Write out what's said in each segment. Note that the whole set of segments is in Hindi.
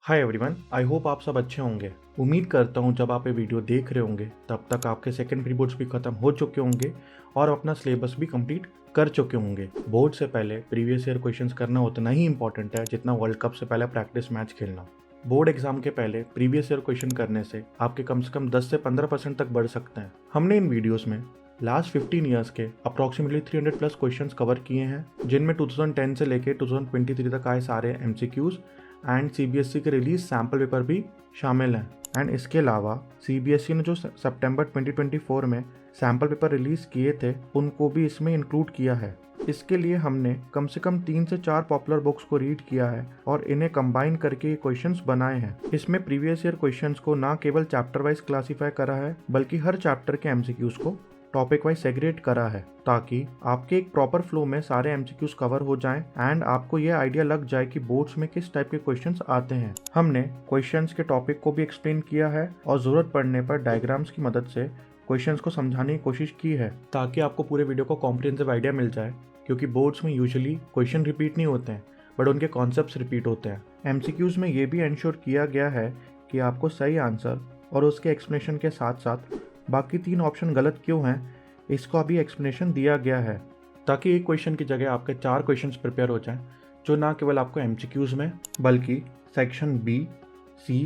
हाय एवरीवन, आई होप आप सब अच्छे होंगे। उम्मीद करता हूँ जब आप ये वीडियो देख रहे होंगे तब तक आपके सेकंड प्री बोर्ड्स भी खत्म हो चुके होंगे और अपना सिलेबस भी कंप्लीट कर चुके होंगे। बोर्ड से पहले प्रीवियस ईयर क्वेश्चंस करना उतना ही इंपॉर्टेंट है जितना वर्ल्ड कप से पहले प्रैक्टिस मैच खेलना। बोर्ड एग्जाम के पहले प्रीवियस ईयर क्वेश्चन करने से आपके कम से कम 10 से 15% तक बढ़ सकते हैं। हमने इन वीडियोस में लास्ट 15 ईयर्स के अप्रॉक्सीमेटली 300 प्लस क्वेश्चंस कवर किए हैं, जिनमें 2010 से लेके 2023 तक आए सारे MCQs एंड CBSE के रिलीज सैम्पल पेपर भी शामिल हैं। एंड इसके अलावा CBSE ने जो सितंबर 2024 में सैम्पल पेपर रिलीज किए थे उनको भी इसमें इंक्लूड किया है। इसके लिए हमने कम से कम 3 से 4 पॉपुलर बुक्स को रीड किया है और इन्हें कंबाइन करके ये क्वेश्चंस बनाए हैं। इसमें प्रीवियस ईयर क्वेश्चंस को ना केवल चैप्टर वाइज क्लासीफाई करा है बल्कि हर चैप्टर के MCQs को टॉपिक वाइज सेग्रीगेट करा है, ताकि आपके एक प्रॉपर फ्लो में सारे MCQs कवर हो जाएं एंड आपको ये आइडिया लग जाए कि बोर्ड्स में किस टाइप के क्वेश्चंस आते हैं। हमने क्वेश्चंस के टॉपिक को भी एक्सप्लेन किया है और जरूरत पड़ने पर डायग्राम्स की मदद से क्वेश्चंस को समझाने की कोशिश की है, ताकि आपको पूरे वीडियो को कॉम्प्रिहेंसिव आइडिया मिल जाए। क्योंकि बोर्ड्स में यूजुअली क्वेश्चन रिपीट नहीं होते हैं बट उनके कॉन्सेप्ट्स रिपीट होते हैं। MCQs में ये भी इंश्योर किया गया है कि आपको सही आंसर और उसके एक्सप्लेनेशन के साथ साथ बाकी 3 ऑप्शन गलत क्यों हैं इसका भी एक्सप्लेनेशन दिया गया है, ताकि एक क्वेश्चन की जगह आपके 4 क्वेश्चंस प्रिपेयर हो जाएं, जो ना केवल आपको MCQs में बल्कि सेक्शन B, C,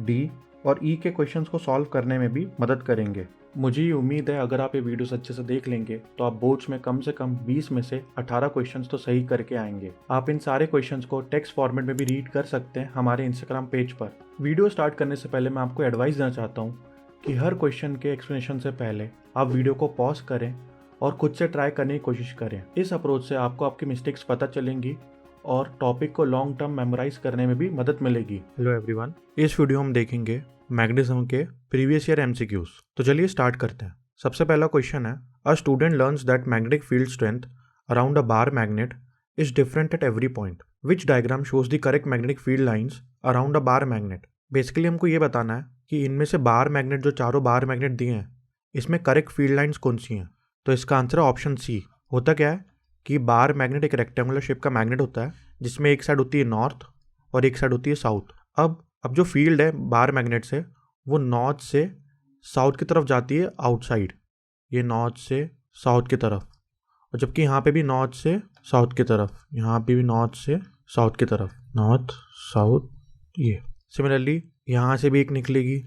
D और E के क्वेश्चंस को सॉल्व करने में भी मदद करेंगे। मुझे ये उम्मीद है अगर आप ये वीडियोस अच्छे से देख लेंगे तो आप बोर्ड्स में कम से कम 20 में से 18 क्वेश्चंस तो सही करके आएंगे। आप इन सारे क्वेश्चंस को टेक्स्ट फॉर्मेट में भी रीड कर सकते हैं हमारे इंस्टाग्राम पेज पर। वीडियो स्टार्ट करने से पहले मैं आपको एडवाइस देना चाहता हूँ कि हर क्वेश्चन के एक्सप्लेनेशन से पहले आप वीडियो को पॉज करें और खुद से ट्राई करने की कोशिश करें। इस अप्रोच से आपको आपकी मिस्टेक्स पता चलेंगी और टॉपिक को लॉन्ग टर्म मेमोराइज करने में भी मदद मिलेगी। हेलो एवरीवन, इस वीडियो में देखेंगे मैग्नेटिज्म के प्रीवियस ईयर MCQs। तो चलिए स्टार्ट करते हैं। सबसे पहला क्वेश्चन है, a student learns that magnetic field strength around a bar magnet is different at every point. Which diagram shows the correct magnetic field lines around a bar magnet. Basically हमको ये बताना है कि इनमें से बार मैग्नेट, जो चारों बार मैग्नेट दिए हैं, इसमें करेक्ट फील्ड लाइंस कौन सी हैं। तो इसका आंसर है ऑप्शन C। होता क्या है कि बार मैग्नेट एक रेक्टेंगुलर शेप का मैग्नेट होता है जिसमें एक साइड होती है नॉर्थ और एक साइड होती है साउथ। अब जो फील्ड है बार मैग्नेट से वो नॉर्थ से साउथ की तरफ जाती है आउटसाइड, ये नॉर्थ से साउथ की तरफ, और जबकि यहाँ पे भी नॉर्थ से साउथ की तरफ, यहाँ पे भी नॉर्थ से साउथ की तरफ, नॉर्थ साउथ। ये सिमिलरली यहाँ से भी एक निकलेगी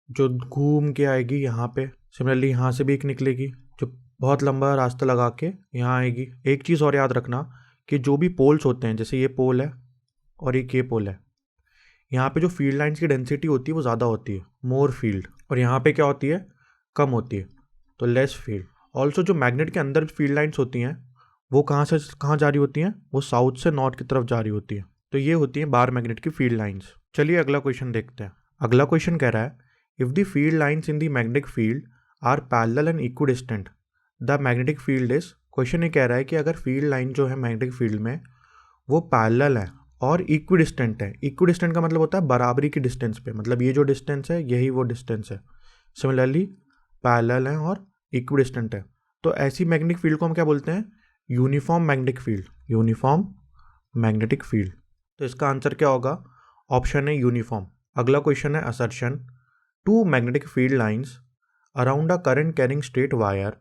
जो घूम के आएगी यहाँ पे। सिमिलरली यहाँ से भी एक निकलेगी जो बहुत लंबा रास्ता लगा के यहाँ आएगी। एक चीज़ और याद रखना कि जो भी पोल्स होते हैं, जैसे ये पोल है और एक ये पोल है, यहाँ पे जो फील्ड लाइंस की डेंसिटी होती है वो ज़्यादा होती है, मोर फील्ड, और यहाँ पे क्या होती है, कम होती है, तो लेस फील्ड। ऑल्सो जो मैग्नेट के अंदर फील्ड लाइंस होती हैं वो कहाँ से कहाँ जा रही होती हैं, वो साउथ से नॉर्थ की तरफ जा रही होती है। तो ये होती है बार मैग्नेट की फील्ड लाइंस। चलिए अगला क्वेश्चन देखते हैं। अगला क्वेश्चन कह रहा है, if the field lines in the magnetic field are parallel and equidistant the magnetic field is. Question ये कह रहा है कि अगर फील्ड लाइन जो है मैग्नेटिक फील्ड में वो पैरेलल है और इक्विडिस्टेंट है। इक्विडिस्टेंट का मतलब होता है बराबरी की डिस्टेंस पे, मतलब ये जो डिस्टेंस है यही वो डिस्टेंस है। सिमिलरली पैरेलल है और इक्विडिस्टेंट है, तो ऐसी मैग्नेटिक फील्ड को हम क्या बोलते हैं, uniform magnetic field. Uniform magnetic field. तो इसका आंसर क्या होगा, ऑप्शन है यूनिफॉर्म। अगला क्वेश्चन है, assertion to magnetic field lines around a current carrying straight wire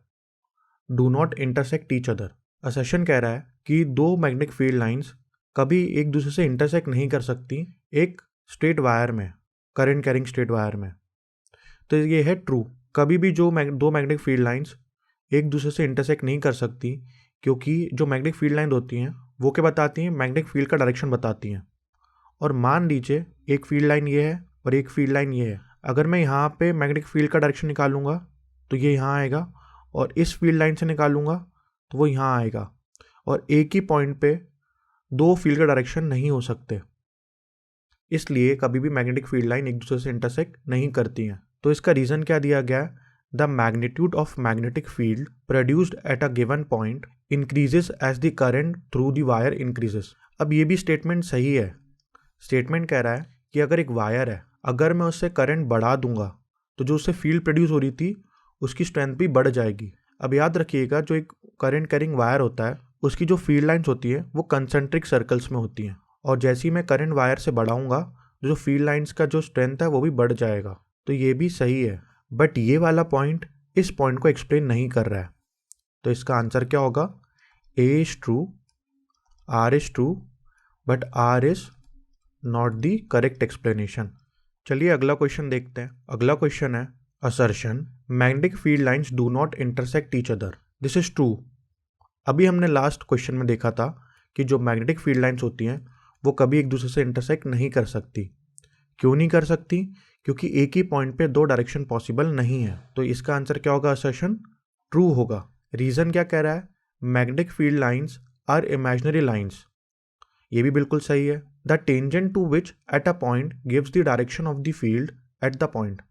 do not intersect each other. Assertion कह रहा है कि दो मैग्नेटिक फील्ड लाइंस कभी एक दूसरे से इंटरसेक्ट नहीं कर सकती एक स्ट्रेट वायर में, करंट कैरिंग स्ट्रेट वायर में। तो ये है ट्रू, कभी भी जो दो मैग्नेटिक फील्ड लाइंस एक दूसरे से इंटरसेक्ट नहीं कर सकती, क्योंकि जो मैग्नेटिक फील्ड लाइन होती हैं वो क्या बताती हैं, मैग्नेटिक फील्ड का डायरेक्शन बताती हैं। और मान लीजिए एक फील्ड लाइन ये है और एक फील्ड लाइन ये है, अगर मैं यहाँ पे मैग्नेटिक फील्ड का डायरेक्शन निकालूंगा तो ये यहाँ आएगा, और इस फील्ड लाइन से निकालूंगा तो वो यहाँ आएगा, और एक ही पॉइंट पे दो फील्ड का डायरेक्शन नहीं हो सकते, इसलिए कभी भी मैग्नेटिक फील्ड लाइन एक दूसरे से इंटरसेक्ट नहीं करती हैं। तो इसका रीज़न क्या दिया गया है, the magnitude of magnetic field produced at a given point increases as the current through the wire increases. अब ये भी स्टेटमेंट सही है। स्टेटमेंट कह रहा है कि अगर एक वायर है, अगर मैं उससे करंट बढ़ा दूंगा तो जो उससे फील्ड प्रोड्यूस हो रही थी उसकी स्ट्रेंथ भी बढ़ जाएगी। अब याद रखिएगा, जो एक करंट कैरिंग वायर होता है उसकी जो फील्ड लाइंस होती है वो कंसेंट्रिक सर्कल्स में होती हैं, और जैसे ही मैं करंट वायर से बढ़ाऊंगा जो फील्ड लाइंस का जो स्ट्रेंथ है वो भी बढ़ जाएगा। तो ये भी सही है, बट ये वाला पॉइंट इस पॉइंट को एक्सप्लेन नहीं कर रहा है। तो इसका आंसर क्या होगा? A is true, R is true, but R is not the correct explanation. चलिए अगला क्वेश्चन देखते हैं। अगला क्वेश्चन है assertion magnetic field lines do not intersect each other, this is true. अभी हमने लास्ट क्वेश्चन में देखा था कि जो मैग्नेटिक फील्ड लाइंस होती हैं वो कभी एक दूसरे से इंटरसेक्ट नहीं कर सकती। क्यों नहीं कर सकती? क्योंकि एक ही पॉइंट पे दो डायरेक्शन पॉसिबल नहीं है। तो इसका आंसर क्या होगा? असर्शन ट्रू होगा। रीजन क्या कह रहा है? Magnetic field lines are imaginary lines, ये भी बिल्कुल सही है। The tangent to which at a point gives the direction of the field at the point,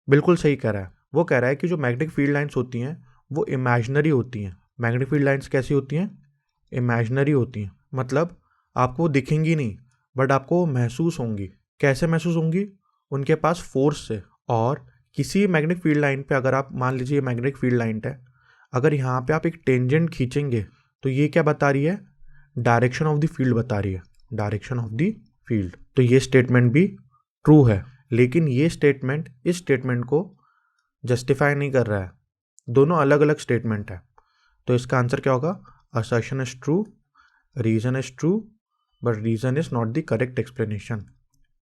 बिल्कुल सही कह रहा है। वो कह रहा है कि जो मैग्नेटिक फील्ड लाइंस होती हैं वो इमेजिनरी होती हैं। मैग्नेटिक फील्ड लाइंस कैसी होती हैं? इमेजिनरी होती हैं, मतलब आपको दिखेंगी नहीं बट आपको महसूस होंगी। कैसे महसूस होंगी? उनके पास फोर्स से। और किसी मैग्नेटिक फील्ड लाइन पे अगर आप मान लीजिए मैग्नेटिक फील्ड लाइन है, अगर यहाँ पे आप एक टेंजेंट खींचेंगे तो ये क्या बता रही है? डायरेक्शन ऑफ द फील्ड बता रही है, डायरेक्शन ऑफ द फील्ड। तो ये स्टेटमेंट भी ट्रू है, लेकिन ये स्टेटमेंट इस स्टेटमेंट को जस्टिफाई नहीं कर रहा है। दोनों अलग अलग स्टेटमेंट है। तो इसका आंसर क्या होगा? Assertion is true, reason is true, but reason is not the correct explanation.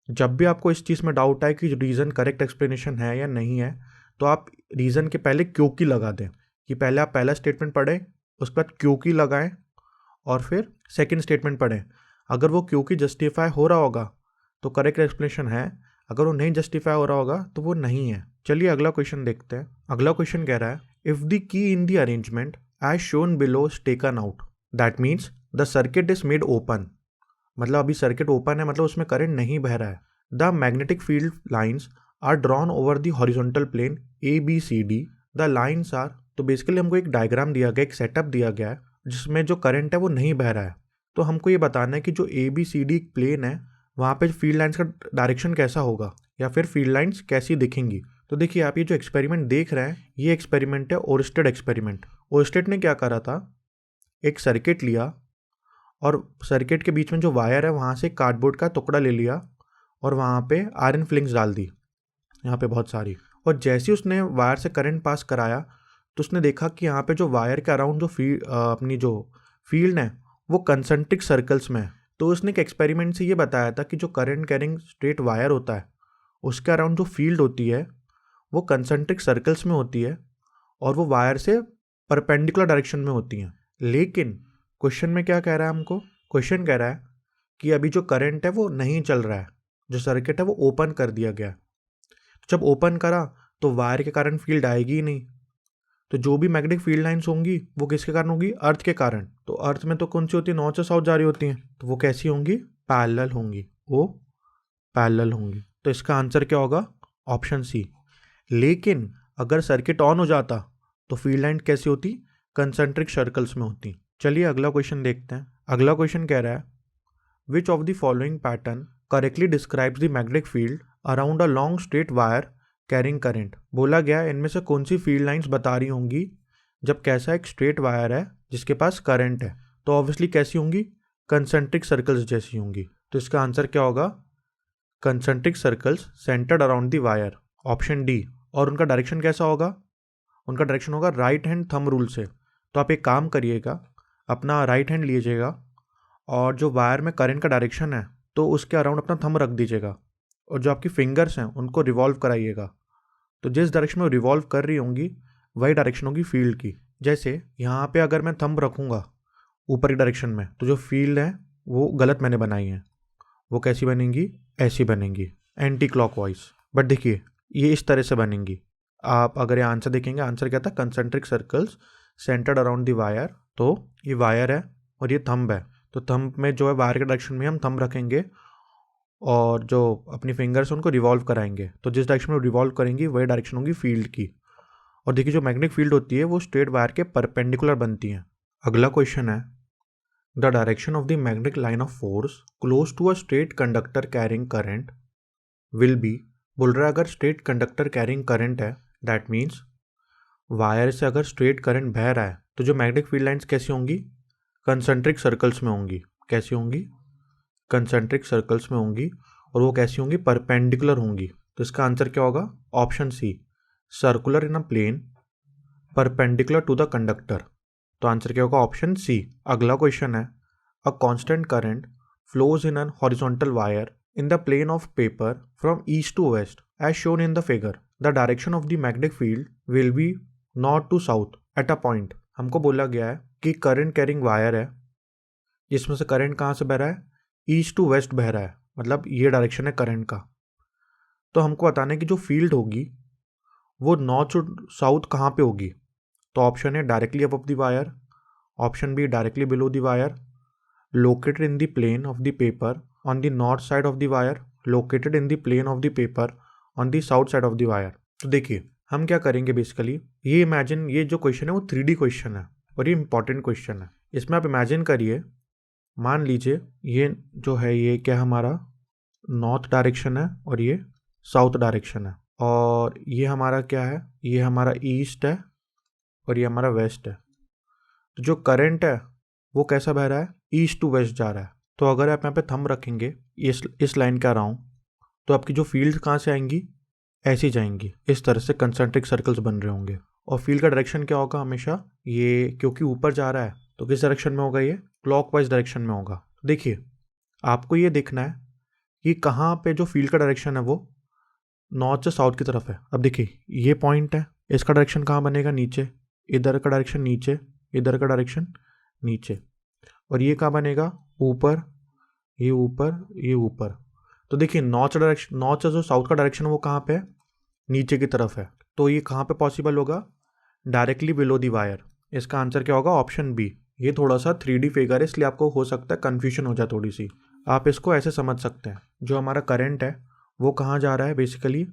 जब भी आपको इस चीज़ में डाउट आए कि रीज़न करेक्ट एक्सप्लेनेशन है या नहीं है, तो आप रीज़न के पहले क्योंकि लगा दें, कि पहले आप पहला स्टेटमेंट पढ़ें, उसके बाद क्योंकि लगाएं और फिर सेकंड स्टेटमेंट पढ़ें। अगर वो क्योंकि जस्टिफाई हो रहा होगा तो करेक्ट एक्सप्लेनेशन है, अगर वो नहीं जस्टिफाई हो रहा होगा तो वो नहीं है। चलिए अगला क्वेश्चन देखते हैं। अगला क्वेश्चन कह रहा है if the key in the arrangement as shown below is taken out, that means the circuit is made open. मतलब अभी सर्किट ओपन है, मतलब उसमें करंट नहीं बह रहा है। The magnetic field lines are drawn over the horizontal plane ABCD, the lines are. तो बेसिकली हमको एक डायग्राम दिया गया, एक सेटअप दिया गया है जिसमें जो करंट है वो नहीं बह रहा है। तो हमको ये बताना है कि जो ABCD प्लेन है वहाँ पे फील्ड लाइन्स का डायरेक्शन कैसा होगा या फिर फील्ड लाइन्स कैसी दिखेंगी। तो देखिए आप ये जो एक्सपेरिमेंट देख रहे हैं ये एक्सपेरिमेंट है ओरस्टेड एक्सपेरिमेंट। ओरस्टेड ने क्या करा था, एक सर्किट लिया और सर्किट के बीच में जो वायर है वहाँ से कार्डबोर्ड का टुकड़ा ले लिया और वहाँ पे आयरन फिलिंग्स डाल दी, यहाँ पे बहुत सारी। और जैसे ही उसने वायर से करंट पास कराया तो उसने देखा कि यहाँ पे जो वायर के अराउंड जो अपनी जो फील्ड है वो कंसेंट्रिक सर्कल्स में है। तो उसने एक एक्सपेरिमेंट से ये बताया था कि जो करंट कैरिंग स्ट्रेट वायर होता है उसके अराउंड जो फील्ड होती है वो कंसेंट्रिक सर्कल्स में होती है और वो वायर से परपेंडिकुलर डायरेक्शन में होती हैं। लेकिन क्वेश्चन में क्या कह रहा है हमको? क्वेश्चन कह रहा है कि अभी जो करंट है वो नहीं चल रहा है, जो सर्किट है वो ओपन कर दिया गया। तो जब ओपन करा तो वायर के कारण फील्ड आएगी ही नहीं। तो जो भी मैग्नेटिक फील्ड लाइंस होंगी वो किसके कारण होगी? अर्थ के कारण। तो अर्थ में तो कौन सी होती है? नॉर्थ से साउथ जा रही होती हैं, तो वो कैसी होंगी? पैरेलल होंगी, वो पैरेलल होंगी। तो इसका आंसर क्या होगा? Option C. लेकिन अगर सर्किट ऑन हो जाता तो फील्ड लाइन कैसी होती? कंसेंट्रिक सर्कल्स में होती। चलिए अगला क्वेश्चन देखते हैं। अगला क्वेश्चन कह रहा है which of the following pattern correctly describes the magnetic field around a long straight wire carrying current. बोला गया इनमें से कौन सी फील्ड लाइंस बता रही होंगी जब कैसा एक स्ट्रेट वायर है जिसके पास करंट है, तो ऑब्वियसली कैसी होंगी? कंसेंट्रिक सर्कल्स जैसी होंगी। तो इसका आंसर क्या होगा? Concentric circles centred around the wire, option D. और उनका डायरेक्शन कैसा होगा? उनका डायरेक्शन होगा राइट हैंड थंब रूल से। तो आप एक काम करिएगा, अपना राइट हैंड लीजिएगा और जो वायर में करंट का डायरेक्शन है तो उसके अराउंड अपना थंब रख दीजिएगा और जो आपकी फिंगर्स हैं उनको रिवॉल्व कराइएगा। तो जिस डायरेक्शन में रिवॉल्व कर रही होंगी वही डायरेक्शन होगी फील्ड की। जैसे यहाँ पे अगर मैं थंब रखूँगा ऊपर की डायरेक्शन में तो जो फील्ड है वो गलत मैंने बनाई है, वो कैसी बनेंगी? ऐसी बनेंगी, एंटी क्लॉकवाइज। बट देखिए ये इस तरह से बनेंगी। आप अगर ये आंसर देखेंगे, आंसर क्या था? Concentric circles centred around the wire. तो ये वायर है और ये थंब है, तो थंब में जो है वायर के डायरेक्शन में हम थंब रखेंगे और जो अपनी फिंगर्स उनको रिवॉल्व कराएंगे। तो जिस डायरेक्शन में रिवॉल्व करेंगी वही डायरेक्शन होगी फील्ड की। और देखिए जो मैग्नेटिक फील्ड होती है वो स्ट्रेट वायर के परपेंडिकुलर बनती है। अगला क्वेश्चन है the direction of the magnetic line of force close to a straight conductor carrying current will be. बोल रहा है अगर स्ट्रेट कंडक्टर कैरिंग करंट है, दैट मीन्स वायर से अगर स्ट्रेट करंट बह रहा है तो जो मैग्नेटिक फील्ड लाइंस कैसी होंगी? कंसेंट्रिक सर्कल्स में होंगी। कैसी होंगी? कंसेंट्रिक सर्कल्स में होंगी। और वो कैसी होंगी, परपेंडिकुलर होंगी। तो इसका आंसर क्या होगा, option C, circular in a plane perpendicular to the conductor. तो आंसर क्या होगा, ऑप्शन सी। अगला क्वेश्चन है, a constant current flows in an horizontal wire in the plane of paper from east to west as shown in the figure. The direction of the magnetic field will be north to south at a point. हमको बोला गया है कि करंट कैरिंग वायर है जिसमें से करंट कहाँ से बह रहा है, ईस्ट टू वेस्ट बह रहा है, मतलब ये डायरेक्शन है करंट का। तो हमको बताना है कि जो फील्ड होगी वो नॉर्थ टू साउथ कहाँ पे होगी। तो ऑप्शन है directly above the wire, option be directly below the wire, located in the plane of the paper on the north side of the wire, located in the plane of the paper on the south side of the wire. तो देखिए हम क्या करेंगे बेसिकली, ये इमेजिन, ये जो क्वेश्चन है वो 3D क्वेश्चन है और ये इंपॉर्टेंट क्वेश्चन है। इसमें आप इमेजिन करिए, मान लीजिए ये जो है ये क्या हमारा नॉर्थ डायरेक्शन है और ये साउथ डायरेक्शन है, और ये हमारा क्या है, ये हमारा ईस्ट है और ये हमारा वेस्ट है। तो जो करंट है वो कैसा बह रहा है, ईस्ट टू वेस्ट जा रहा है। तो अगर आप यहाँ पे थंब रखेंगे इस लाइन का राउंड, तो आपकी जो फील्ड कहाँ से आएंगी, ऐसी जाएंगी, इस तरह से कंसेंट्रिक सर्कल्स बन रहे होंगे। और फील्ड का डायरेक्शन क्या होगा हमेशा, ये क्योंकि ऊपर जा रहा है तो किस डायरेक्शन में होगा, ये क्लॉकवाइज डायरेक्शन में होगा। देखिए आपको ये देखना है कि कहाँ पे जो फील्ड का डायरेक्शन है वो नॉर्थ से साउथ की तरफ है। अब देखिए ये पॉइंट है, इसका डायरेक्शन कहाँ बनेगा, नीचे, इधर का डायरेक्शन नीचे, इधर का डायरेक्शन नीचे, और ये कहाँ बनेगा, ऊपर, ये ऊपर, ये ऊपर। तो देखिए नॉर्थ डायरेक्शन, नॉर्थ से जो साउथ का डायरेक्शन वो कहाँ पे है, नीचे की तरफ है। तो ये कहाँ पे पॉसिबल होगा, डायरेक्टली बिलो दी वायर। इसका आंसर क्या होगा, ऑप्शन बी। ये थोड़ा सा 3D फिगर है इसलिए आपको हो सकता है कन्फ्यूजन हो जाए थोड़ी सी। आप इसको ऐसे समझ सकते हैं, जो हमारा करंट है वो कहाँ जा रहा है, बेसिकली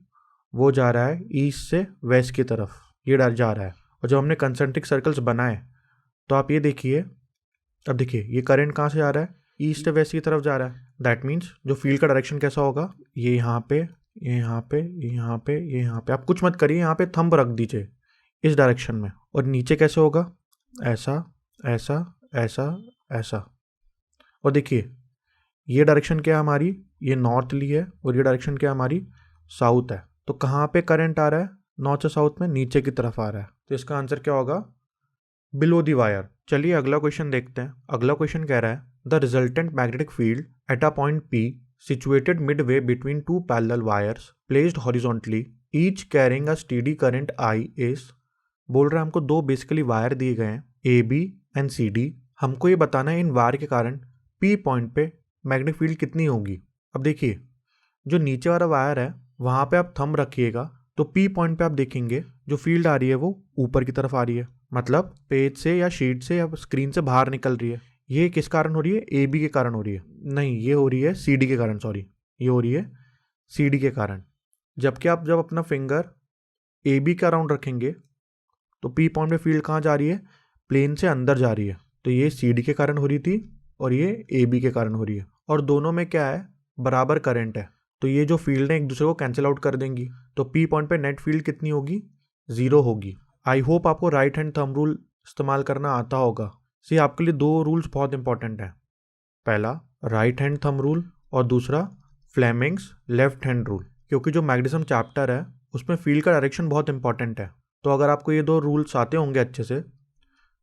वो जा रहा है ईस्ट से वेस्ट की तरफ, ये जा रहा है। और जब हमने कंसेंट्रिक सर्कल्स बनाए तो आप ये देखिए, अब देखिए ये करंट कहाँ से जा रहा है, ईस्ट से वेस्ट की तरफ जा रहा है। दैट मीन्स जो फील्ड का डायरेक्शन कैसा होगा, ये यहाँ पे, ये यहाँ पे, ये यहाँ पे, ये यहाँ पे। आप कुछ मत करिए, यहाँ पे थंब रख दीजिए इस डायरेक्शन में। और नीचे कैसे होगा, ऐसा, ऐसा, ऐसा, ऐसा। और देखिए ये डायरेक्शन क्या है हमारी, ये नॉर्थ ली है, और ये डायरेक्शन क्या हमारी, साउथ है। तो कहाँ पे करंट आ रहा है, नॉर्थ से साउथ में, नीचे की तरफ आ रहा है। तो इसका आंसर क्या होगा, बिलो दी वायर। चलिए अगला क्वेश्चन देखते हैं। अगला क्वेश्चन कह रहा है, the resultant magnetic field at a point P situated midway between two parallel wires placed horizontally each carrying a steady current I is। बोल रहा है हमको दो बेसिकली वायर दिए गए हैं AB एंड CD। हमको ये बताना है इन वायर के कारण P पॉइंट पे मैग्नेटिक फील्ड कितनी होगी। अब देखिए जो नीचे वाला वायर है वहाँ पे आप थंब रखिएगा, तो P पॉइंट पे आप देखेंगे जो फील्ड आ रही है वो ऊपर की तरफ आ रही है, मतलब पेज से या शीट से या स्क्रीन से बाहर निकल रही है। ये किस कारण हो रही है, AB के कारण हो रही है, नहीं ये हो रही है CD के कारण, सॉरी ये हो रही है CD के कारण। जबकि आप जब अपना फिंगर AB का राउंड रखेंगे तो P पॉइंट पे फील्ड कहाँ जा रही है, प्लेन से अंदर जा रही है। तो ये CD के कारण हो रही थी और ये AB के कारण हो रही है, और दोनों में क्या है, बराबर करंट है। तो ये जो फील्ड है एक दूसरे को कैंसिल आउट कर देंगी, तो P पॉइंट पे नेट फील्ड कितनी होगी, 0 होगी। आई होप आपको राइट हैंड थंब रूल इस्तेमाल करना आता होगा। सी आपके लिए दो रूल्स बहुत इंपॉर्टेंट हैं, पहला राइट हैंड थंब रूल और दूसरा फ्लेमिंग्स लेफ्ट हैंड रूल। क्योंकि जो मैग्नेटिज्म चैप्टर है उसमें फील्ड का डायरेक्शन बहुत इंपॉर्टेंट है, तो अगर आपको ये दो रूल्स आते होंगे अच्छे से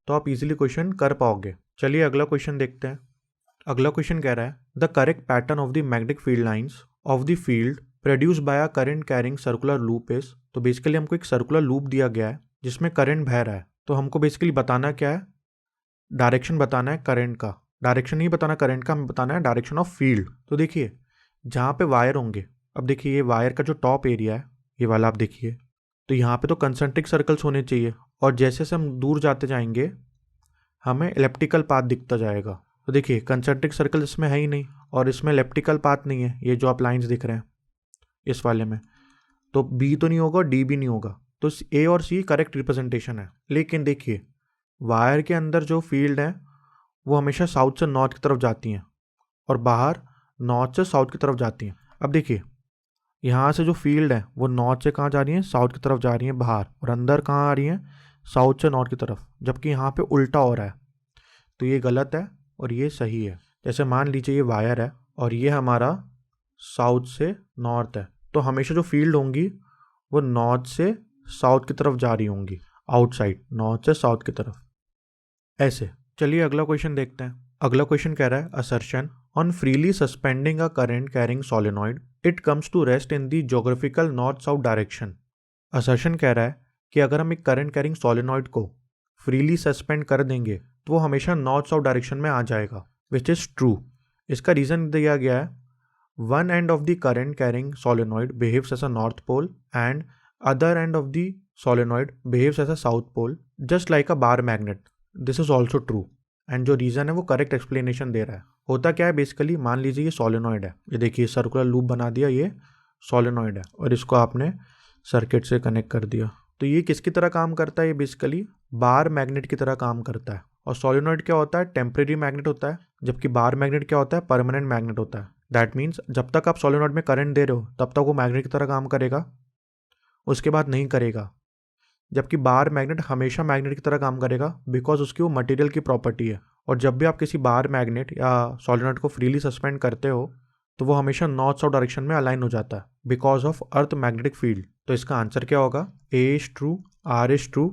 तो आप इजीली क्वेश्चन कर पाओगे। चलिए अगला क्वेश्चन देखते हैं। अगला क्वेश्चन कह रहा है, the correct pattern of the magnetic field lines of the field produce by a current carrying circular loop is. तो बेसिकली हमको एक सर्कुलर लूप दिया गया है जिसमें करंट बह रहा है, तो हमको बेसिकली बताना क्या है, डायरेक्शन बताना है करंट का। डायरेक्शन नहीं बताना करंट का, हमें बताना है डायरेक्शन ऑफ फील्ड। तो देखिए जहाँ पे वायर होंगे, अब देखिए ये वायर का जो टॉप एरिया है ये वाला आप देखिए, तो यहाँ पे तो कंसेंट्रिक सर्कल्स होने चाहिए, और जैसे जैसे हम दूर जाते जाएंगे हमें इलेप्टिकल पाथ दिखता जाएगा। तो देखिए कंसेंट्रिक सर्कल इसमें है ही नहीं और इसमें इलेप्टिकल पाथ नहीं है, ये जो आप लाइंस दिख रहे हैं इस वाले में, तो B तो नहीं होगा, D भी नहीं होगा, तो A और C करेक्ट रिप्रेजेंटेशन है। लेकिन देखिए वायर के अंदर जो फील्ड है वो हमेशा साउथ से नॉर्थ की तरफ जाती हैं और बाहर नॉर्थ से साउथ की तरफ जाती हैं। अब देखिए यहाँ से जो फील्ड है वो नॉर्थ से कहाँ जा रही है, साउथ की तरफ जा रही है बाहर, और अंदर कहाँ आ रही है, साउथ से नॉर्थ की तरफ, जबकि यहाँ पे उल्टा हो रहा है। तो ये गलत है और ये सही है। जैसे मान लीजिए ये वायर है और ये हमारा साउथ से नॉर्थ है, तो हमेशा जो फील्ड होंगी वो नॉर्थ से साउथ की तरफ जा रही होंगी, आउटसाइड, नॉर्थ से साउथ की तरफ, ऐसे। चलिए अगला क्वेश्चन देखते हैं। अगला क्वेश्चन कह रहा है assertion on freely suspending a current carrying solenoid it comes to rest in the geographical north south direction. Assertion कह रहा है कि अगर हम एक करंट कैरिंग सोलेनॉइड को फ्रीली सस्पेंड कर देंगे तो वो हमेशा नॉर्थ साउथ डायरेक्शन में आ जाएगा, विच इज़ ट्रू। इसका रीज़न दिया गया है one end of the current carrying solenoid behaves as a north pole and other end of the solenoid behaves as a south pole just like a bar magnet. This is also true. And जो रीज़न है वो करेक्ट एक्सप्लेनेशन दे रहा है। होता क्या है बेसिकली, मान लीजिए ये सोलेनॉइड है, ये देखिए सर्कुलर लूप बना दिया, ये सोलेनॉइड है और इसको आपने सर्किट से कनेक्ट कर दिया। तो ये किसकी तरह काम करता है, ये बेसिकली बार मैग्नेट की तरह काम करता है। और सोलेनॉइड क्या होता है, टेम्परेरी मैग्नेट होता है, जबकि बार मैग्नेट क्या होता है, परमानेंट मैग्नेट होता है। दैट मीन्स जब तक आप सोलेनॉइड में करंट दे रहे हो तब तक वो मैग्नेट की तरह काम करेगा, उसके बाद नहीं करेगा। जबकि बार मैग्नेट हमेशा मैग्नेट की तरह काम करेगा बिकॉज उसकी वो मटेरियल की प्रॉपर्टी है। और जब भी आप किसी बार मैग्नेट या सोलेनॉइड को फ्रीली सस्पेंड करते हो तो वो हमेशा नॉर्थ साउथ डायरेक्शन में अलाइन हो जाता है because of earth magnetic field. तो इसका आंसर क्या होगा, A is true, R is true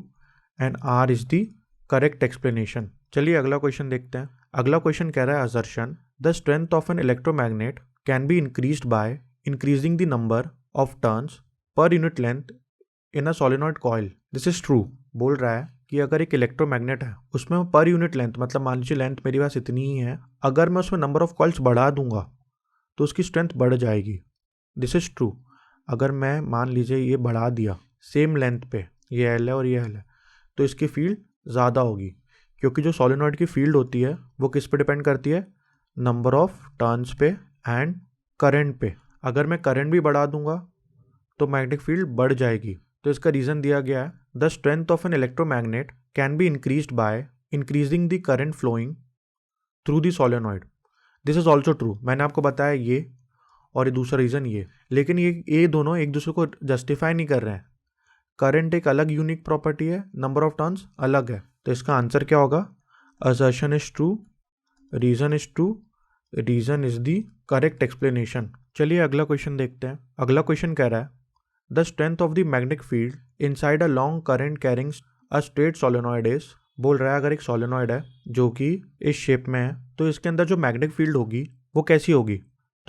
and R is the correct explanation. चलिए अगला क्वेश्चन देखते हैं। अगला क्वेश्चन कह रहा है assertion the strength of an electromagnet can be increased by increasing the number of turns per unit length in a solenoid coil. This is true. बोल रहा है कि अगर एक इलेक्ट्रोमैग्नेट है उसमें पर यूनिट लेंथ, मतलब मान लीजिए लेंथ मेरे पास इतनी ही है, अगर मैं उसमें नंबर ऑफ कॉइल्स बढ़ा दूंगा तो उसकी स्ट्रेंथ बढ़ जाएगी। This is true. अगर मैं मान लीजिए ये बढ़ा दिया सेम लेंथ पे, ये एल है और ये एल है, तो इसकी फील्ड ज़्यादा होगी, क्योंकि जो सोलेनॉइड की फील्ड होती है वो किस पे डिपेंड करती है, नंबर ऑफ टर्न्स पे एंड करंट पे। अगर मैं करंट भी बढ़ा दूंगा तो मैग्नेटिक फील्ड बढ़ जाएगी। तो इसका रीज़न दिया गया है the strength of an electromagnet can be increased by increasing the current flowing through the solenoid. This is also true. मैंने आपको बताया ये और ये दूसरा रीज़न ये, लेकिन ये दोनों एक दूसरे को जस्टिफाई नहीं कर रहे हैं। करंट एक अलग यूनिक प्रॉपर्टी है, नंबर ऑफ टर्न्स अलग है। तो इसका आंसर क्या होगा, assertion is true, reason is true, reason is the correct explanation. चलिए अगला क्वेश्चन देखते हैं। अगला क्वेश्चन कह रहा है the strength of the magnetic field inside a long current carrying a straight solenoid is. बोल रहा है अगर एक सोलेनॉइड है जो कि इस शेप में है तो इसके अंदर जो मैग्नेटिक फील्ड होगी वो कैसी होगी।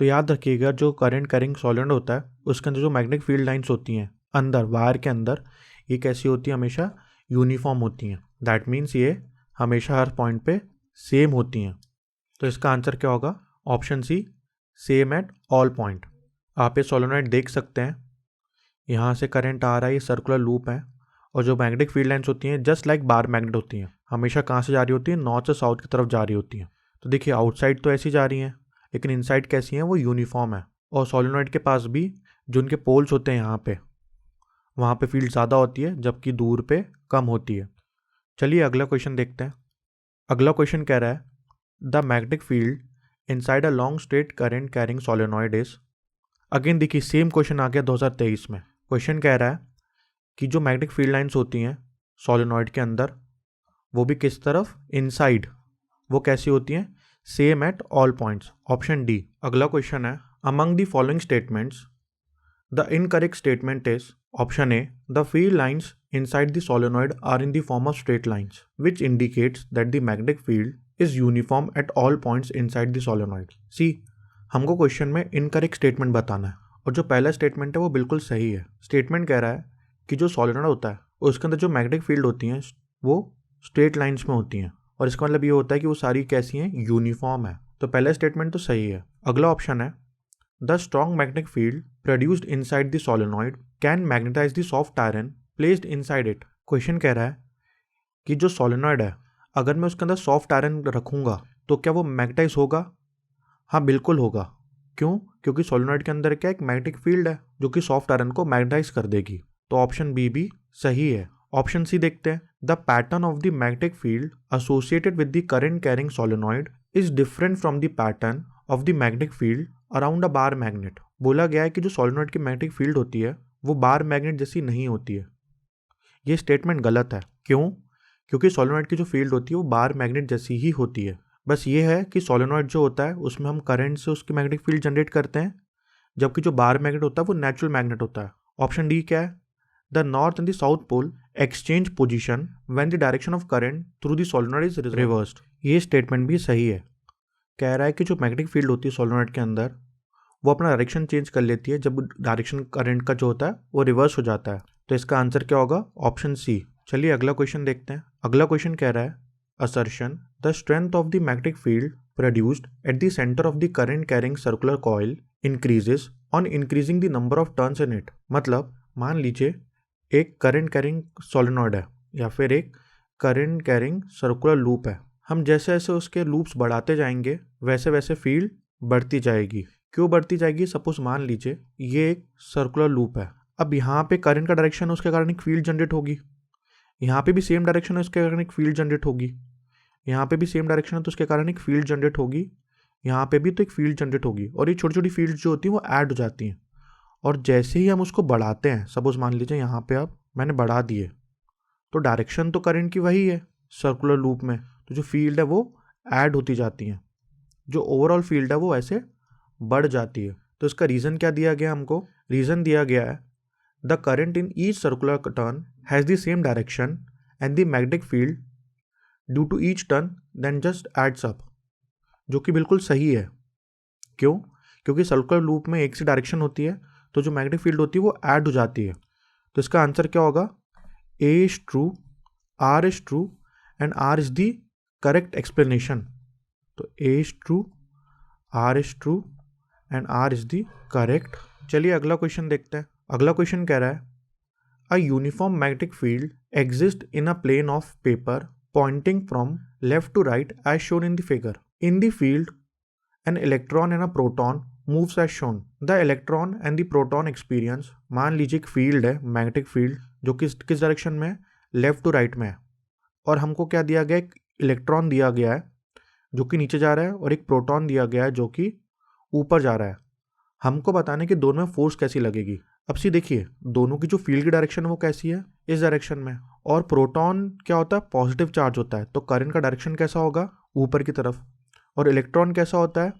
तो याद रखिएगा जो करंट कैरिंग सोलेनॉइड होता है उसके अंदर जो मैग्नेटिक फील्ड लाइंस होती हैं अंदर वायर के अंदर, ये कैसी होती है, हमेशा यूनिफॉर्म होती हैं। दैट मीन्स ये हमेशा हर पॉइंट पे सेम होती हैं। तो इसका आंसर क्या होगा, option C, same at all point. आप ये सोलेनॉइड देख सकते हैं, यहाँ से करंट आ रहा है, ये सर्कुलर लूप है, और जो मैग्नेटिक फील्ड लाइंस होती हैं जस्ट लाइक बार मैग्नेट होती हैं, हमेशा कहाँ से जा रही होती हैं, नॉर्थ से साउथ की तरफ जा रही होती हैं। तो देखिए आउटसाइड तो ऐसी जा रही हैं, लेकिन इनसाइड कैसी हैं, वो यूनिफॉर्म है। और सोलेनॉइड के पास भी जो उनके पोल्स होते हैं यहाँ पे, वहाँ पे फील्ड ज़्यादा होती है जबकि दूर पे कम होती है। चलिए अगला क्वेश्चन देखते हैं। अगला क्वेश्चन कह रहा है the magnetic field inside a long straight current carrying solenoid is. Again देखिए सेम क्वेश्चन आ गया 2023 में। क्वेश्चन कह रहा है कि जो मैग्नेटिक फील्ड लाइंस होती हैं सोलेनॉइड के अंदर वो भी किस तरफ, इनसाइड, वो कैसी होती हैं, same at all points, option D. अगला क्वेश्चन है among the following statements the incorrect statement is option A the field lines inside the solenoid are in the form of straight lines, which indicates that the magnetic field is uniform at all points inside the solenoid. See, हमको क्वेश्चन में इनकरेक्ट स्टेटमेंट बताना है, और जो पहला स्टेटमेंट है वो बिल्कुल सही है। स्टेटमेंट कह रहा है कि जो सोलेनॉइड होता है उसके अंदर जो मैग्नेटिक फील्ड होती हैं वो स्ट्रेट लाइंस में होती हैं, और इसका मतलब ये होता है कि वो सारी कैसी हैं, यूनिफॉर्म है। तो पहला स्टेटमेंट तो सही है। अगला ऑप्शन है the strong magnetic field produced inside the solenoid can magnetise the soft iron placed inside it. Question कह रहा है कि जो सोलेनॉइड है अगर मैं उसके अंदर सॉफ्ट आयरन रखूँगा तो क्या वो मैग्नेटाइज होगा। हाँ बिल्कुल होगा। क्यों, क्योंकि सोलेनॉइड के अंदर क्या एक मैग्नेटिक फील्ड है जो कि सॉफ्ट आयरन को मैग्नेटाइज कर देगी। तो ऑप्शन बी भी सही है। ऑप्शन सी देखते हैं the pattern of the magnetic field associated with the current carrying solenoid is different from the pattern of the magnetic field around a bar magnet. बोला गया है कि जो सोलेनॉइड की मैग्नेटिक फील्ड होती है वो बार मैग्नेट जैसी नहीं होती है। ये स्टेटमेंट गलत है। क्यों, क्योंकि सोलेनॉइड की जो फील्ड होती है वो बार मैग्नेट जैसी ही होती है। बस ये है कि सोलेनॉइड जो होता है उसमें हम करंट से उसकी मैग्नेटिक फील्ड जनरेट करते हैं, जबकि जो बार मैग्नेट होता है वो नेचुरल मैग्नेट होता है। ऑप्शन डी क्या है? The north end the south pole exchange position when the direction of current through the solenoid is reversed. ये स्टेटमेंट भी सही है। कह रहा है कि जो मैग्नेटिक फील्ड होती है सोलेनॉइड के अंदर वो अपना डायरेक्शन चेंज कर लेती है जब डायरेक्शन करंट का जो होता है वो रिवर्स हो जाता है। तो इसका आंसर क्या होगा? Option C. चलिए अगला क्वेश्चन देखते हैं। अगला क्वेश्चन कह रहा है assertion the strength of the magnetic field produced at the centre of the current carrying circular coil increases on increasing the number of turns in it. मतलब मान लीजिए एक करंट कैरिंग सोलेनॉइड है या फिर एक करंट कैरिंग सर्कुलर लूप है। हम जैसे जैसे उसके लूप्स बढ़ाते जाएंगे वैसे वैसे फील्ड बढ़ती जाएगी। क्यों बढ़ती जाएगी? सपोज मान लीजिए ये एक सर्कुलर लूप है। अब यहाँ पे करंट का डायरेक्शन है, उसके कारण एक फील्ड जनरेट होगी। यहाँ पे भी सेम डायरेक्शन है, उसके कारण एक फील्ड जनरेट होगी। यहाँ पे भी सेम डायरेक्शन है तो उसके कारण एक फील्ड जनरेट होगी। यहाँ पे भी तो एक फील्ड जनरेट होगी। और ये छोटी छोटी फील्ड जो होती हैं वो ऐड हो जाती हैं। और जैसे ही हम उसको बढ़ाते हैं, सपोज मान लीजिए यहाँ पे अब मैंने बढ़ा दिए, तो डायरेक्शन तो करंट की वही है सर्कुलर लूप में, तो जो फील्ड है वो ऐड होती जाती हैं। जो ओवरऑल फील्ड है वो ऐसे बढ़ जाती है। तो इसका रीज़न क्या दिया गया हमको? रीज़न दिया गया है the current in each circular turn has the same direction and the magnetic field due to each turn then just adds up. जो कि बिल्कुल सही है। क्यों? क्योंकि सर्कुलर लूप में एक सी डायरेक्शन होती है तो जो मैग्नेटिक फील्ड होती है वो ऐड हो जाती है। तो इसका आंसर क्या होगा? A is true, R is true and R is the correct explanation. तो A is true, R is true and R is the correct. चलिए अगला क्वेश्चन देखते हैं। अगला क्वेश्चन कह रहा है a uniform magnetic field exist in a plane of paper pointing from left to right as shown in the figure. In the field an electron and a proton moves as shown. The electron and the proton experience. मान लीजिए एक फील्ड है मैग्नेटिक फील्ड जो किस डायरेक्शन में है? लेफ्ट टू राइट में है। और हमको क्या दिया गया? एक इलेक्ट्रॉन दिया गया है जो कि नीचे जा रहा है और एक प्रोटॉन दिया गया है जो कि ऊपर जा रहा है। हमको बताने कि दोनों में फोर्स कैसी लगेगी। अब सी देखिए दोनों की जो फील्ड की डायरेक्शन है वो कैसी है? इस डायरेक्शन में। और प्रोटॉन क्या होता है? पॉजिटिव चार्ज होता है। तो करंट का डायरेक्शन कैसा होगा? ऊपर की तरफ। और इलेक्ट्रॉन कैसा होता है?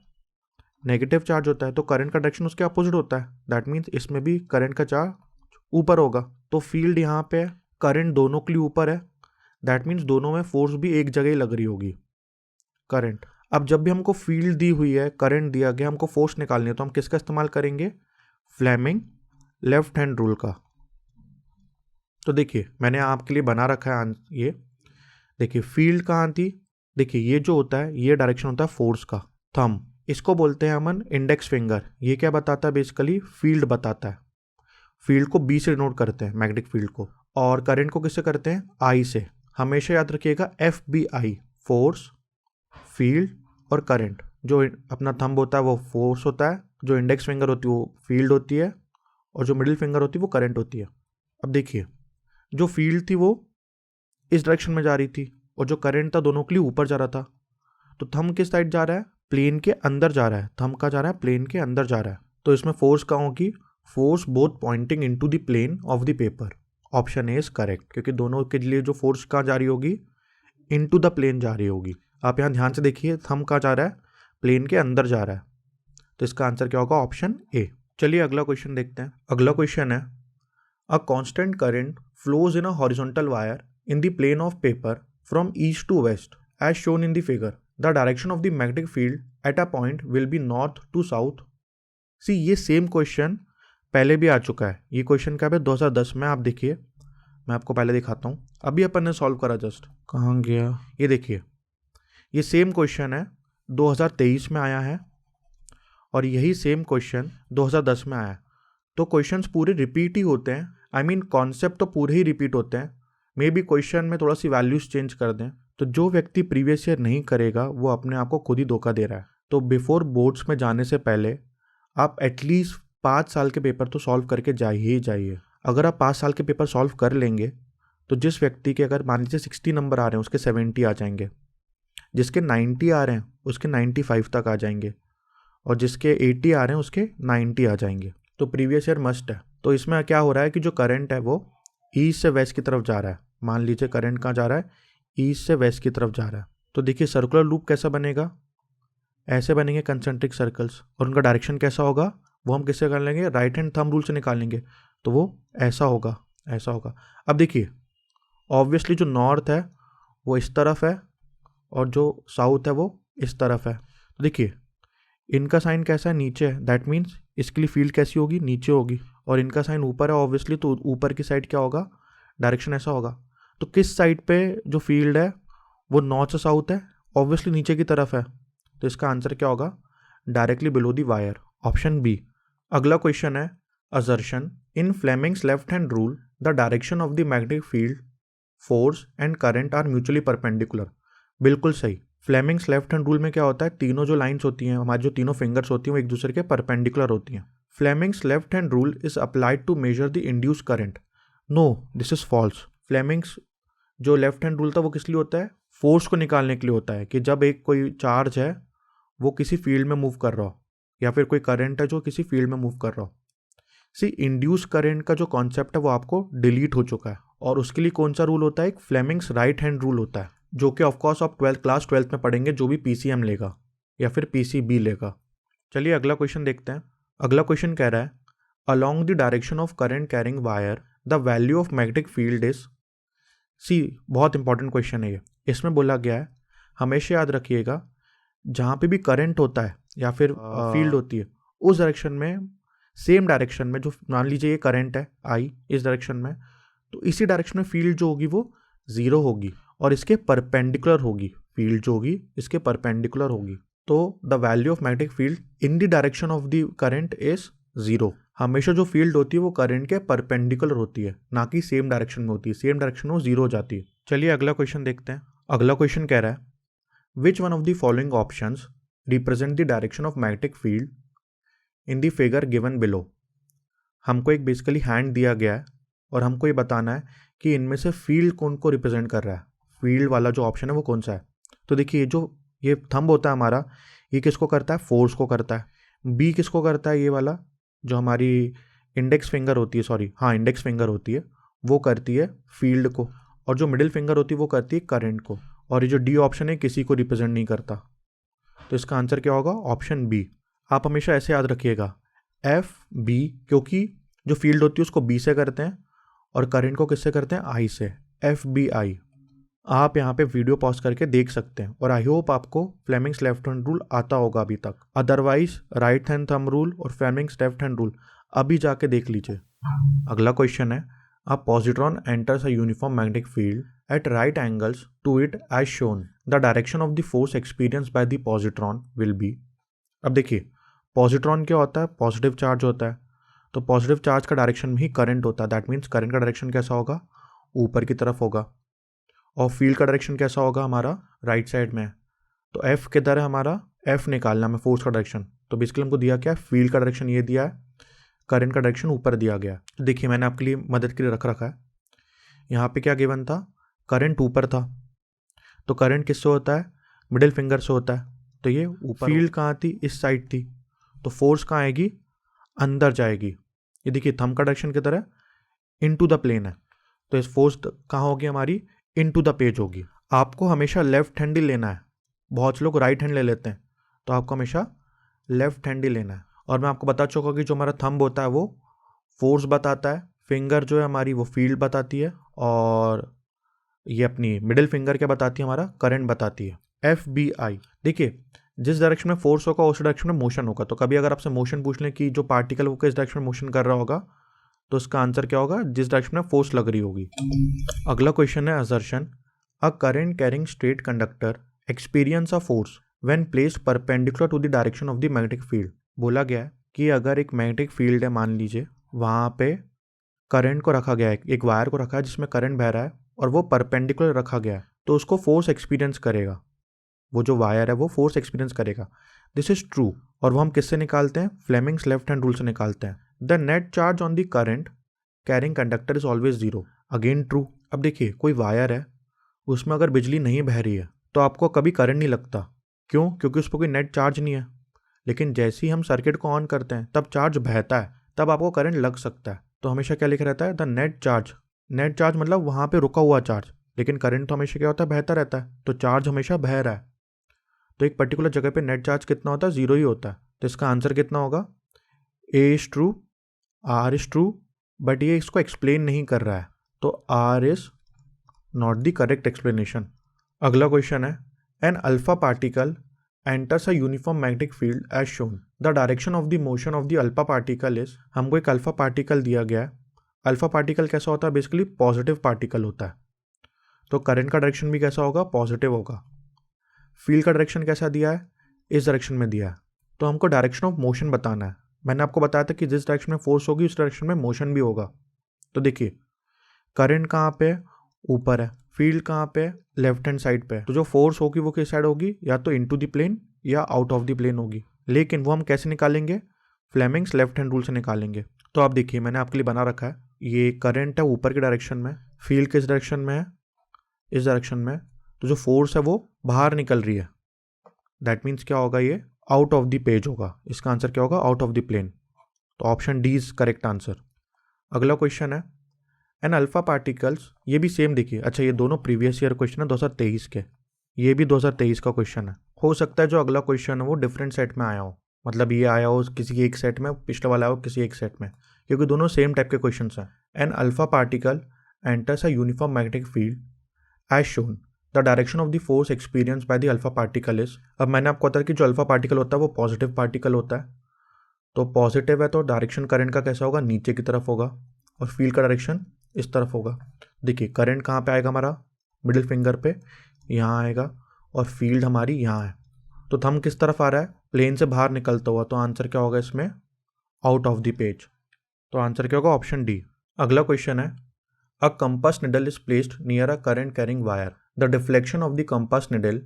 नेगेटिव चार्ज होता है। तो करंट का डायरेक्शन उसके अपोजिट होता है। दैट मीन्स इसमें भी करंट का चार्ज ऊपर होगा। तो फील्ड यहाँ पे है, करंट दोनों के लिए ऊपर है। दैट मीन्स दोनों में फोर्स भी एक जगह ही लग रही होगी, करंट। अब जब भी हमको फील्ड दी हुई है, करंट दिया गया, हमको फोर्स निकालनी है तो हम किसका इस्तेमाल करेंगे? फ्लेमिंग लेफ्ट हैंड रूल का। तो देखिए मैंने आपके लिए बना रखा है ये देखिए फील्ड कहाँ थी? देखिए ये जो होता है ये डायरेक्शन होता है फोर्स का, थंब। इसको बोलते हैं अमन इंडेक्स फिंगर। ये क्या बताता है? बेसिकली फील्ड बताता है। फील्ड को बी से डिनोट करते हैं, मैग्नेटिक फील्ड को। और करंट को किससे करते हैं? आई से। हमेशा याद रखिएगा FBI, फोर्स, फील्ड और करंट। जो अपना थंब होता है वो फोर्स होता है, जो इंडेक्स फिंगर होती है वो फील्ड होती है, और जो मिडिल फिंगर होती है वो करंट होती है। अब देखिए जो फील्ड थी वो इस डायरेक्शन में जा रही थी और जो करंट था दोनों के लिए ऊपर जा रहा था। तो थंब किस साइड जा रहा है? प्लेन के अंदर जा रहा है। थंब का जा रहा है? प्लेन के अंदर जा रहा है। तो इसमें फोर्स कहाँ होगी? Force both pointing into the plane of the paper. Option A is correct, क्योंकि दोनों के लिए जो फोर्स कहाँ जा रही होगी? इनटू द प्लेन जा रही होगी। आप यहाँ ध्यान से देखिए थंब कहाँ जा रहा है? प्लेन के अंदर जा रहा है। तो इसका आंसर क्या होगा? Option A. चलिए अगला क्वेश्चन देखते हैं। अगला क्वेश्चन है a constant current flows in a horizontal wire in the plane of paper from east to west as shown in the figure. The direction of the magnetic field at a point will be north to south. See ये सेम क्वेश्चन पहले भी आ चुका है। ये क्वेश्चन क्या है? 2010 में। आप देखिए मैं आपको पहले दिखाता हूँ। अभी अपन ने सॉल्व करा जस्ट। कहाँ गया? ये देखिए ये सेम क्वेश्चन है, 2023 में आया है और यही सेम क्वेश्चन 2010 में आया है। तो क्वेश्चंस पूरे रिपीट ही होते हैं। आई मीन कॉन्सेप्ट तो पूरे ही रिपीट होते हैं। मे बी क्वेश्चन में थोड़ा सी वैल्यूज चेंज कर दें। तो जो व्यक्ति प्रीवियस ईयर नहीं करेगा वो अपने आप को खुद ही धोखा दे रहा है। तो बिफोर बोर्ड्स में जाने से पहले आप एटलीस्ट 5 साल के पेपर तो सॉल्व करके जाइए। अगर आप 5 साल के पेपर सॉल्व कर लेंगे तो जिस व्यक्ति के अगर मान लीजिए 60 नंबर आ रहे हैं उसके 70 आ जाएंगे, जिसके 90 आ रहे हैं उसके 95 तक आ जाएंगे, और जिसके 80 आ रहे हैं उसके 90 आ जाएंगे। तो प्रीवियस ईयर मस्ट है। तो इसमें क्या हो रहा है कि जो करंट है वो ईस्ट से वेस्ट की तरफ जा रहा है। मान लीजिए करंट कहाँ जा रहा है? ईस्ट से वेस्ट की तरफ जा रहा है। तो देखिए सर्कुलर लूप कैसा बनेगा? ऐसे बनेंगे कंसेंट्रिक सर्कल्स, और उनका डायरेक्शन कैसा होगा? वो हम किससे कर लेंगे, राइट हैंड थंब रूल से निकालेंगे। तो वो ऐसा होगा, ऐसा होगा। अब देखिए ऑब्वियसली जो नॉर्थ है वो इस तरफ है और जो साउथ है वो इस तरफ है। तो देखिए इनका साइन कैसा है, नीचे है, दैट मीन्स इसके लिए फील्ड कैसी होगी, नीचे होगी। और इनका साइन ऊपर है ऑब्वियसली, तो ऊपर की साइड क्या होगा, डायरेक्शन ऐसा होगा। तो किस साइड पे जो फील्ड है वो नॉर्थ से साउथ है, ऑब्वियसली नीचे की तरफ है। तो इसका आंसर क्या होगा, directly below the wire, option B. अगला क्वेश्चन है assertion in Fleming's left hand rule the direction of the magnetic field force and current are mutually perpendicular. बिल्कुल सही। फ्लेमिंग्स लेफ्ट हैंड रूल में क्या होता है, तीनों जो लाइंस होती हैं, हमारी जो तीनों फिंगर्स होती हैं वो एक दूसरे के परपेंडिकुलर होती हैं। Fleming's left hand rule is applied to measure the induce current. No, this is false. Fleming's जो लेफ्ट हैंड रूल था वो किस लिए होता है, फोर्स को निकालने के लिए होता है, कि जब एक कोई चार्ज है वो किसी फील्ड में मूव कर रहा हो, या फिर कोई करंट है जो किसी फील्ड में मूव कर रहा हो। सी इंड्यूस करंट का जो कॉन्सेप्ट है वो आपको डिलीट हो चुका है, और उसके लिए कौन सा रूल होता है, एक फ्लेमिंग्स राइट हैंड रूल होता है, जो कि ऑफकोर्स आप क्लास 12 में पढ़ेंगे, जो भी पीसीएम लेगा या फिर पीसीबी लेगा। चलिए अगला क्वेश्चन देखते हैं। अगला क्वेश्चन कह रहा है along the direction of current carrying wire the value of magnetic field is. See बहुत इंपॉर्टेंट क्वेश्चन है ये। इसमें बोला गया है, हमेशा याद रखिएगा, जहाँ पे भी करंट होता है या फिर फील्ड होती है, उस डायरेक्शन में, सेम डायरेक्शन में, जो मान लीजिए ये करंट है आई इस डायरेक्शन में, तो इसी डायरेक्शन में फील्ड जो होगी वो जीरो होगी और इसके परपेंडिकुलर होगी। फील्ड जो होगी इसके परपेंडिकुलर होगी। तो the value of magnetic field in the direction of the current is zero. हमेशा जो फील्ड होती है वो करंट के परपेंडिकुलर होती है, ना कि सेम डायरेक्शन में होती है। सेम डायरेक्शन में वो जीरो हो जाती है। चलिए अगला क्वेश्चन देखते हैं। अगला क्वेश्चन कह रहा है which one of the following options represent the direction of magnetic field in the figure given below. हमको एक बेसिकली हैंड दिया गया है और हमको ये बताना है कि इनमें से फील्ड कौन को रिप्रेजेंट कर रहा है, फील्ड वाला जो ऑप्शन है वो कौन सा है। तो देखिए ये थंब होता है हमारा, ये किसको करता है, फोर्स को करता है। बी किसको करता है, ये वाला जो हमारी इंडेक्स फिंगर होती है, सॉरी हाँ इंडेक्स फिंगर होती है, वो करती है फील्ड को, और जो मिडिल फिंगर होती है वो करती है करंट को। और ये जो डी ऑप्शन है किसी को रिप्रेजेंट नहीं करता। तो इसका आंसर क्या होगा, ऑप्शन बी। आप हमेशा ऐसे याद रखिएगा एफ बी, क्योंकि जो फील्ड होती है उसको बी से करते हैं और करंट को किससे करते हैं, आई से, एफ बी आई। आप यहाँ पे वीडियो पॉज करके देख सकते हैं, और आई होप आपको फ्लेमिंग्स लेफ्ट हैंड रूल आता होगा अभी तक। Otherwise right hand thumb rule और फ्लेमिंग्स लेफ्ट हैंड रूल अभी जाके देख लीजिए। अगला क्वेश्चन है a positron enters a uniform magnetic field at right angles to it as shown the direction of the force experience by the positron will be. अब देखिए पॉजिट्रॉन क्या होता है, पॉजिटिव चार्ज होता है, तो पॉजिटिव चार्ज का डायरेक्शन में ही करंट होता है, दैट मीन्स करंट का डायरेक्शन कैसा होगा, ऊपर की तरफ होगा। और फील्ड का डायरेक्शन कैसा होगा हमारा, राइट साइड में है। तो एफ किधर है हमारा, एफ निकालना है फोर्स का डायरेक्शन। तो बेसिकली हमको दिया क्या है, फील्ड का डायरेक्शन ये दिया है, करंट का डायरेक्शन ऊपर दिया गया है। तो देखिए मैंने आपके लिए मदद के लिए रख रखा है, यहाँ पे क्या गिवन था, करंट ऊपर था, तो करंट किससे होता है, मिडिल फिंगर से होता है, तो ये ऊपर। फील्ड कहाँ थी, इस साइड थी, तो फोर्स कहाँ आएगी, अंदर जाएगी। ये देखिए थंब का डायरेक्शन किधर है, इनटू द प्लेन है, तो इस फोर्स कहाँ होगी हमारी, इनटू द पेज होगी। आपको हमेशा लेफ्ट हैंड ही लेना है, बहुत से लोग राइट हैंड ले लेते हैं, तो आपको हमेशा लेफ्ट हैंड ही लेना है। और मैं आपको बता चुका कि जो हमारा थंब होता है वो फोर्स बताता है, फिंगर जो है हमारी वो फील्ड बताती है, और ये अपनी मिडिल फिंगर क्या बताती है, हमारा करंट बताती है, एफ बी आई। देखिए जिस डायरेक्शन में फोर्स होगा उस डायरेक्शन में मोशन होगा। तो कभी अगर आपसे मोशन पूछ लें कि जो पार्टिकल वो किस डायरेक्शन में मोशन कर रहा होगा, तो इसका आंसर क्या होगा, जिस डायरेक्शन में फोर्स लग रही होगी। अगला क्वेश्चन है assertion a current carrying straight conductor experience a force when placed perpendicular to the direction of the magnetic field. बोला गया है कि अगर एक मैग्नेटिक फील्ड है, मान लीजिए वहाँ पे करंट को रखा गया है, एक वायर को रखा है जिसमें करंट बह रहा है और वो परपेंडिकुलर रखा गया है, तो उसको फोर्स एक्सपीरियंस करेगा, वो जो वायर है वो फोर्स एक्सपीरियंस करेगा। दिस इज ट्रू, और वो हम किससे निकालते हैं, फ्लेमिंग्स लेफ्ट हैंड रूल से निकालते हैं। The net charge on the current carrying conductor is always zero, again true. अब देखिए कोई वायर है, उसमें अगर बिजली नहीं बह रही है तो आपको कभी करंट नहीं लगता, क्यों, क्योंकि उस पर कोई नेट चार्ज नहीं है। लेकिन जैसे ही हम सर्किट को ऑन करते हैं तब चार्ज बहता है, तब आपको करंट लग सकता है। तो हमेशा क्या लिखा रहता है, the net charge. Net charge मतलब वहाँ पे रुका हुआ चार्ज, लेकिन करंट तो हमेशा क्या होता है, बहता रहता है, तो चार्ज हमेशा बह रहा है। तो एक पर्टिकुलर जगह पे नेट चार्ज कितना होता है, जीरो ही होता है। तो इसका आंसर कितना होगा, A is true, R is true, but ये इसको एक्सप्लेन नहीं कर रहा है, तो R is not the correct explanation. अगला क्वेश्चन है, an alpha particle enters a uniform magnetic field as shown, the direction of the motion of the alpha particle is. हमको एक अल्फा पार्टिकल दिया गया है। अल्फा पार्टिकल कैसा होता है? बेसिकली पॉजिटिव पार्टिकल होता है, तो करंट का डायरेक्शन भी कैसा होगा? पॉजिटिव होगा। फील्ड का डायरेक्शन कैसा दिया है? इस डायरेक्शन में दिया है, तो हमको डायरेक्शन ऑफ मोशन बताना है। मैंने आपको बताया था कि जिस डायरेक्शन में फोर्स होगी उस डायरेक्शन में मोशन भी होगा। तो देखिए, करंट कहाँ पे है? ऊपर है। फील्ड कहाँ पे है? लेफ्ट हैंड साइड पे है। तो जो फोर्स होगी वो किस साइड होगी? या तो इनटू द प्लेन या आउट ऑफ द प्लेन होगी। लेकिन वो हम कैसे निकालेंगे? फ्लेमिंग्स लेफ्ट हैंड रूल से निकालेंगे। तो आप देखिए, मैंने आपके लिए बना रखा है, ये करंट है ऊपर की डायरेक्शन में, फील्ड किस डायरेक्शन में है? इस डायरेक्शन में। तो जो फोर्स है वो बाहर निकल रही है, दैट मीन्स क्या होगा? ये आउट ऑफ द पेज होगा। इसका आंसर क्या होगा? Out of the plane. तो option D is correct answer. अगला क्वेश्चन है, एन अल्फा पार्टिकल्स, ये भी सेम देखिए। अच्छा, ये दोनों प्रीवियस ईयर क्वेश्चन है 2023 के, ये भी 2023 का क्वेश्चन है। हो सकता है जो अगला क्वेश्चन है वो डिफरेंट सेट में आया हो, मतलब ये आया हो किसी एक सेट में, पिछले वाला हो किसी एक सेट में, क्योंकि दोनों सेम टाइप के क्वेश्चन हैं। An alpha particle enters a uniform magnetic field as shown, the direction of the force experience by the alpha particle is. अब मैंने आपको बताया कि जो अल्फा पार्टिकल होता है वो पॉजिटिव पार्टिकल होता है, तो पॉजिटिव है तो डायरेक्शन करंट का कैसा होगा? नीचे की तरफ होगा, और फील्ड का डायरेक्शन इस तरफ होगा। देखिए, करंट कहाँ पे आएगा? हमारा मिडिल फिंगर पे, यहाँ आएगा, और फील्ड हमारी यहाँ है। तो थंब किस तरफ आ रहा है? प्लेन से बाहर निकलता हुआ, तो आंसर क्या होगा इसमें? Out of the page. तो आंसर क्या होगा? Option D. अगला क्वेश्चन है, a compass needle is placed near a current carrying wire, the deflection of the compass needle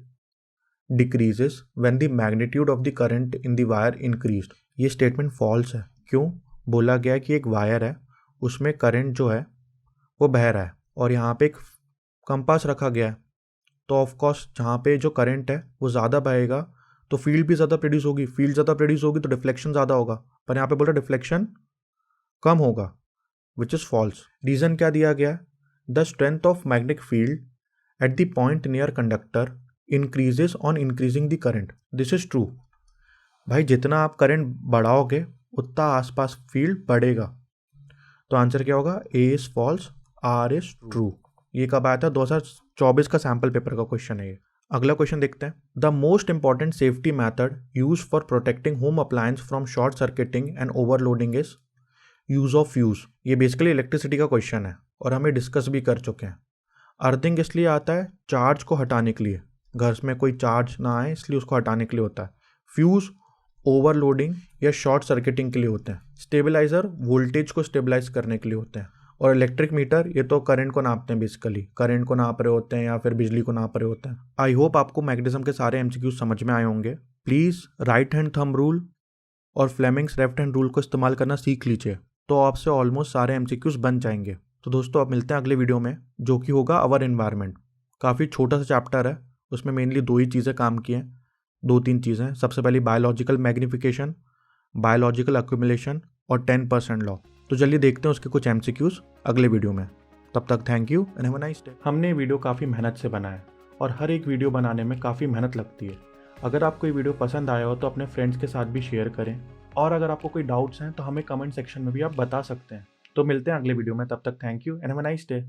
decreases when the magnitude of the current in the wire increased। ये स्टेटमेंट फॉल्स है। क्यों? बोला गया है कि एक वायर है, उसमें करंट जो है वो बह रहा है, और यहाँ पे एक कंपास रखा गया है, तो ऑफकोर्स जहाँ पे जो करंट है वो ज़्यादा बहेगा तो फील्ड भी ज़्यादा प्रोड्यूस होगी, फील्ड ज़्यादा प्रोड्यूस होगी तो डिफ्लेक्शन ज़्यादा होगा, पर यहाँ पे बोल रहा डिफ्लेक्शन कम होगा, विच इज़ फॉल्स। रीज़न क्या दिया गया? The strength of magnetic field at the point near conductor increases on increasing the current, this is true. भाई, जितना आप करंट बढ़ाओगे उतना आसपास फील्ड बढ़ेगा, तो आंसर क्या होगा? A is false, R is true. ये कब आया था? 2024 का सैम्पल पेपर का क्वेश्चन है ये। अगला क्वेश्चन देखते हैं, the most important safety method use for protecting home appliance from short circuiting and overloading is use of fuse. ये बेसिकली इलेक्ट्रिसिटी का क्वेश्चन है और हमें डिस्कस भी कर चुके हैं। अर्थिंग इसलिए आता है चार्ज को हटाने के लिए, घर में कोई चार्ज ना आए इसलिए उसको हटाने के लिए होता है। फ्यूज ओवरलोडिंग या शॉर्ट सर्किटिंग के लिए होते हैं। स्टेबलाइजर वोल्टेज को स्टेबलाइज करने के लिए होते हैं, और इलेक्ट्रिक मीटर ये तो करंट को नापते हैं, बेसिकली करंट को नाप रहे होते हैं या फिर बिजली को नाप रहे होते हैं। आई होप आपको मैग्नेटिज्म के सारे एमसीक्यूज समझ में आए होंगे। Please write hand thumb rule और फ्लेमिंग्स लेफ्ट हैंड रूल को इस्तेमाल करना सीख लीजिए, तो आपसे ऑलमोस्ट सारे एमसीक्यूज बन जाएंगे। तो दोस्तों, अब मिलते हैं अगले वीडियो में, जो कि होगा अवर एनवायरनमेंट। काफ़ी छोटा सा चैप्टर है, उसमें मेनली दो ही चीज़ें काम की हैं, 2-3 चीज़ें। सबसे पहली बायोलॉजिकल मैग्निफिकेशन, बायोलॉजिकल एक्यूमुलेशन और 10% लॉ। तो चलिए देखते हैं उसके कुछ एमसीक्यूज अगले वीडियो में। तब तक thank you and have a nice day. हमने ये वीडियो काफ़ी मेहनत से बनाया है और हर एक वीडियो बनाने में काफ़ी मेहनत लगती है। अगर आपको ये वीडियो पसंद आया हो तो अपने फ्रेंड्स के साथ भी शेयर करें, और अगर आपको कोई डाउट्स हैं तो हमें कमेंट सेक्शन में भी आप बता सकते हैं। तो मिलते हैं अगले वीडियो में, तब तक thank you and have a nice day.